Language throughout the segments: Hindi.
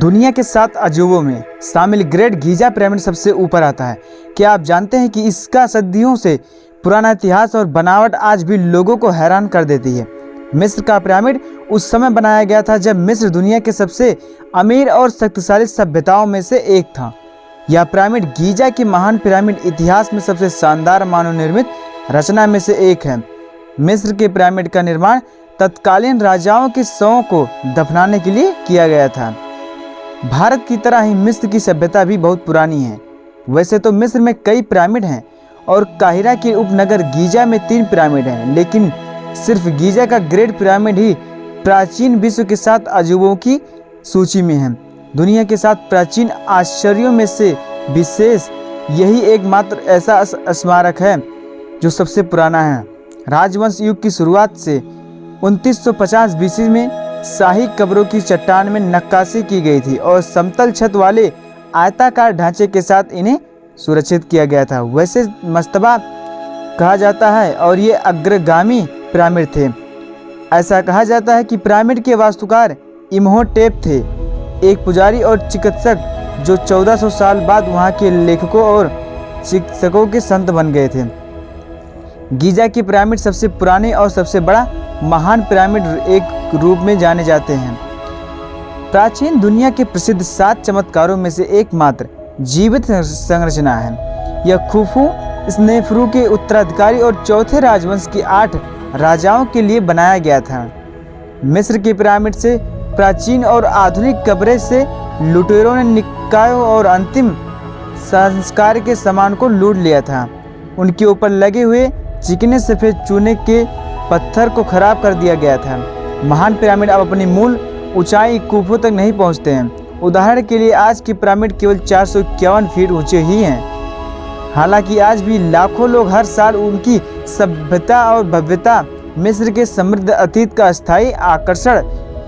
दुनिया के 7 अजूबों में शामिल ग्रेट गीजा पिरामिड सबसे ऊपर आता है। क्या आप जानते हैं कि इसका सदियों से पुराना इतिहास और बनावट आज भी लोगों को हैरान कर देती है। मिस्र का पिरामिड उस समय बनाया गया था जब मिस्र दुनिया के सबसे अमीर और शक्तिशाली सभ्यताओं में से एक था। यह पिरामिड गीजा की महान पिरामिड इतिहास में सबसे शानदार मानव निर्मित रचना में से एक है। मिस्र के पिरामिड का निर्माण तत्कालीन राजाओं के शवों को दफनाने के लिए किया गया था। भारत की तरह ही मिस्र की सभ्यता भी बहुत पुरानी है। वैसे तो मिस्र में कई पिरामिड हैं और काहिरा के उपनगर गीजा में 3 पिरामिड हैं, लेकिन सिर्फ गीजा का ग्रेट पिरामिड ही प्राचीन विश्व के 7 अजूबों की सूची में है। दुनिया के 7 प्राचीन आश्चर्यों में से विशेष यही एकमात्र ऐसा स्मारक है जो सबसे पुराना है। राजवंश युग की शुरुआत से 2950 बीसी में शाही कब्रों की चट्टान में नक्काशी की गई थी और समतल छत वाले आयताकार ढांचे के साथ इन्हें सुरक्षित किया गया था। वैसे मस्तबा कहा जाता है और ये अग्रगामी पिरामिड थे। ऐसा कहा जाता है कि पिरामिड के वास्तुकार इम्होटेप थे, एक पुजारी और चिकित्सक जो 1400 साल बाद वहाँ के लेखकों और चिकित्सकों के संत बन गए थे। गीजा की पिरामिड सबसे पुराने और सबसे बड़ा महान पिरामिड एक रूप में जाने जाते हैं। प्राचीन दुनिया के प्रसिद्ध 7 चमत्कारों में से एकमात्र जीवित संरचना है। यह खुफू स्नेफरू के उत्तराधिकारी और चौथे राजवंश के 8 राजाओं के लिए बनाया गया था। मिस्र की पिरामिड से प्राचीन और आधुनिक कब्रें से लुटेरों ने निकायों और अंतिम संस्कार के सामान को लूट लिया था। उनके ऊपर लगे हुए चिकने सफ़ेद चूने के पत्थर को खराब कर दिया गया था। महान पिरामिड अब अपनी मूल ऊंचाई खुफू तक नहीं पहुंचते हैं। उदाहरण के लिए आज की पिरामिड केवल 451 फीट ऊंचे ही हैं। हालांकि आज भी लाखों लोग हर साल उनकी सभ्यता और भव्यता, मिस्र के समृद्ध अतीत का अस्थायी आकर्षण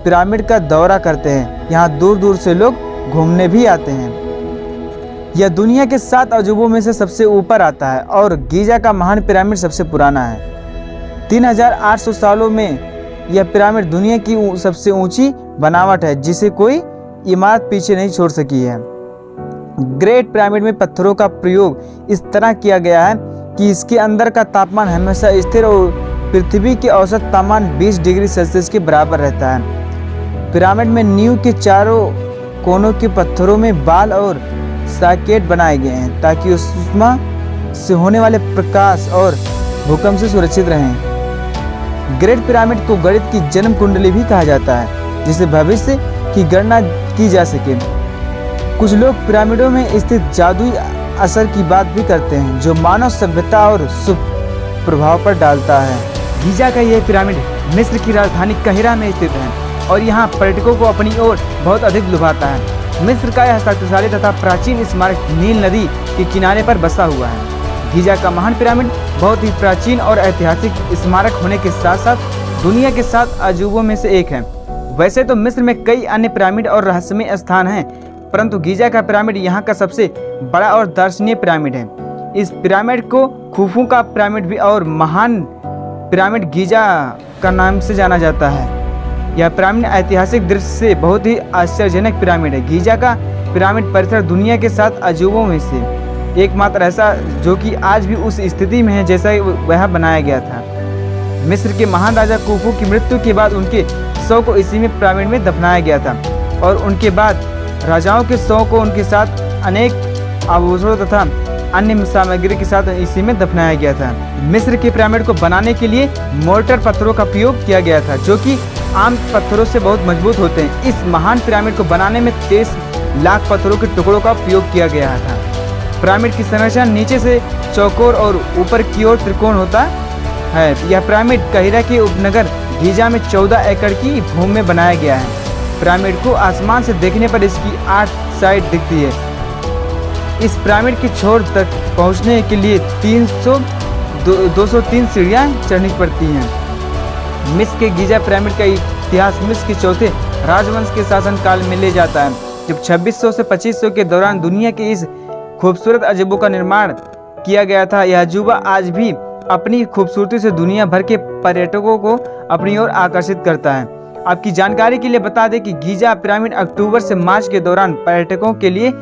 पिरामिड का दौरा करते हैं। यहाँ दूर दूर से लोग घूमने भी आते हैं। यह दुनिया के 7 अजूबों में से सबसे ऊपर आता है और गीजा का महान पिरामिड सबसे पुराना है। 3800 सालों में यह पिरामिड दुनिया की सबसे ऊंची बनावट है जिसे कोई इमारत पीछे नहीं छोड़ सकी है। ग्रेट पिरामिड में पत्थरों का प्रयोग इस तरह किया गया है कि इसके अंदर का तापमान हमेशा स्थिर और पृथ्वी के औसत तापमान 20 डिग्री सेल्सियस के बराबर रहता है। पिरामिड में नींव के चारों कोनों के पत्थरों में बाल और सॉकेट बनाए गए हैं ताकि उष्मा से होने वाले प्रकाश और भूकंप से सुरक्षित रहें। ग्रेट पिरामिड को गणित की जन्म कुंडली भी कहा जाता है जिसे भविष्य की गणना की जा सके। कुछ लोग पिरामिडों में स्थित जादुई असर की बात भी करते हैं जो मानव सभ्यता और शुभ प्रभाव पर डालता है। गीजा का यह पिरामिड मिस्र की राजधानी काहिरा में स्थित है और यहाँ पर्यटकों को अपनी ओर बहुत अधिक लुभाता है। मिस्र का यह शक्तिशाली तथा प्राचीन स्मारक नील नदी के किनारे पर बसा हुआ है। गीजा का महान पिरामिड बहुत ही प्राचीन और ऐतिहासिक स्मारक होने के साथ साथ दुनिया के 7 अजूबों में से एक है। वैसे तो मिस्र में कई अन्य पिरामिड और रहस्यमय स्थान हैं, परंतु गीजा का पिरामिड यहाँ का सबसे बड़ा और दर्शनीय पिरामिड है। इस पिरामिड को खुफू का पिरामिड भी और महान पिरामिड गीजा का नाम से जाना जाता है। यह पिरामिड ऐतिहासिक दृष्टि से बहुत ही आश्चर्यजनक पिरामिड है। गीजा का पिरामिड परिसर दुनिया के 7 अजूबों में से एकमात्र ऐसा जो कि आज भी उस स्थिति में है जैसा वह बनाया गया था। मिस्र के महान राजा खुफू की मृत्यु के बाद उनके शव को इसी में पिरामिड में दफनाया गया था और उनके बाद राजाओं के शव को उनके साथ अनेक आभूषणों तथा अन्य सामग्री के साथ इसी में दफनाया गया था। मिस्र के पिरामिड को बनाने के लिए मोर्टार पत्थरों का प्रयोग किया गया था जो कि आम पत्थरों से बहुत मजबूत होते हैं। इस महान पिरामिड को बनाने में 23 लाख पत्थरों के टुकड़ों का प्रयोग किया गया था। पिरामिड की संरचना नीचे से चौकोर और ऊपर की ओर त्रिकोण होता है। यह पिरामिड काहिरा के उपनगर गीजा में 14 एकड़ की भूमि में बनाया गया है। पिरामिड को आसमान से देखने पर इसकी 8 साइड दिखती है। इस पिरामिड के छोर तक पहुंचने के लिए 203 सीढ़ियां चढ़नी पड़ती हैं। मिस्र के गीजा पिरामिड का इतिहास मिस्र के चौथे राजवंश के शासनकाल में ले जाता है, जब 2600 से 2500 के दौरान दुनिया के इस खूबसूरत अजूबों का निर्माण किया गया था। यह अजूबा आज भी अपनी खूबसूरती से दुनिया भर के पर्यटकों को अपनी ओर आकर्षित करता है। आपकी जानकारी के लिए बता दें कि गीजा पिरामिड अक्टूबर से मार्च के दौरान पर्यटकों के लिए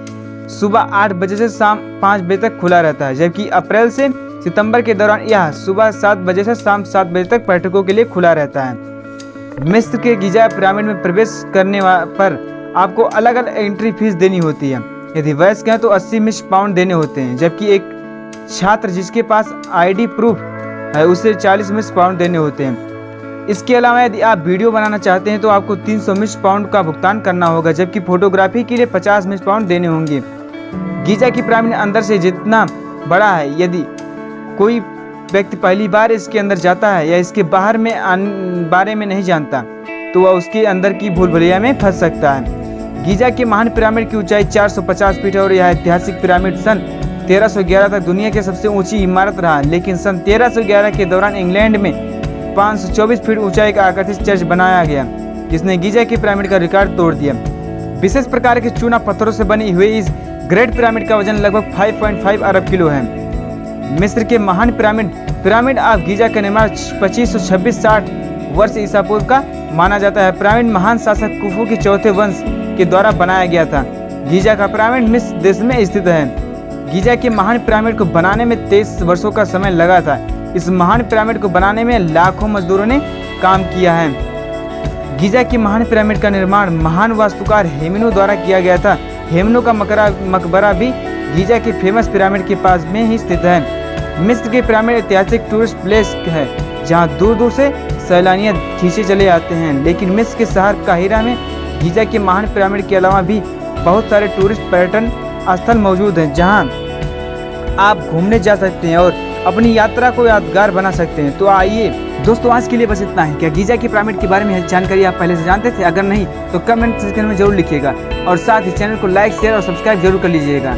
सुबह 8 बजे से शाम 5 बजे तक खुला रहता है, जबकि अप्रैल से सितंबर के दौरान यह सुबह 7 बजे से शाम 7 बजे तक पर्यटकों के लिए खुला रहता है। मिस्र के गीजा पिरामिड में प्रवेश करने पर आपको अलग अलग एंट्री फीस देनी होती है। यदि वयस्क हैं तो 80 मिस्र पाउंड देने होते हैं, जबकि एक छात्र जिसके पास आईडी प्रूफ है उसे 40 मिस्र पाउंड देने होते हैं। इसके अलावा यदि आप वीडियो बनाना चाहते हैं तो आपको 300 मिस्र पाउंड का भुगतान करना होगा, जबकि फोटोग्राफी के लिए 50 मिस्र पाउंड देने होंगे। गीजा की पिरामिड अंदर से जितना बड़ा है, यदि कोई व्यक्ति पहली बार इसके अंदर जाता है या इसके बाहर में बारे में नहीं जानता तो वह उसके अंदर की भूल भुलैया में फंस सकता है। गीजा के महान पिरामिड की ऊंचाई 450 फीट है और यह ऐतिहासिक पिरामिड सन 1311 तक दुनिया की सबसे ऊंची इमारत रहा, लेकिन सन 1311 के दौरान इंग्लैंड में 524 फीट ऊंचाई का आकर्षित चर्च बनाया गया, जिसने गीजा की पिरामिड का रिकॉर्ड तोड़ दिया। विशेष प्रकार के चूना पत्थरों से बनी हुई इस ग्रेट पिरामिड का वजन लगभग 5.5 अरब किलो है। मिस्र के महान पिरामिड ऑफ गीजा का निर्माण 2526-60 वर्ष ईसा पूर्व का माना जाता है। पिरामिड महान शासक कुफू के चौथे वंश के द्वारा बनाया गया था। गीजा का पिरामिड मिस्र देश में स्थित है। गीजा के महान पिरामिड को बनाने में 23 वर्षों का समय लगा था। इस महान पिरामिड को बनाने में लाखों मजदूरों ने काम किया है। गीजा की महान पिरामिड का निर्माण महान वास्तुकार हेमिनो द्वारा किया गया था। हेमिनो का मकबरा भी गीजा के फेमस पिरामिड के पास में ही स्थित है। मिस्र के पिरामिड ऐतिहासिक टूरिस्ट प्लेस है, जहां दूर दूर से सैलानी खींचे चले आते हैं, लेकिन मिस्र के शहर काहिरा में गीजा के महान पिरामिड के अलावा भी बहुत सारे टूरिस्ट पर्यटन स्थल मौजूद हैं, जहां आप घूमने जा सकते हैं और अपनी यात्रा को यादगार बना सकते हैं। तो आइए दोस्तों, आज के लिए बस इतना ही। क्या गीजा की पिरामिड के बारे में जानकारी आप पहले से जानते थे? अगर नहीं तो कमेंट सेक्शन में जरूर लिखिएगा और साथ ही चैनल को लाइक, शेयर और सब्सक्राइब जरूर कर लीजिएगा।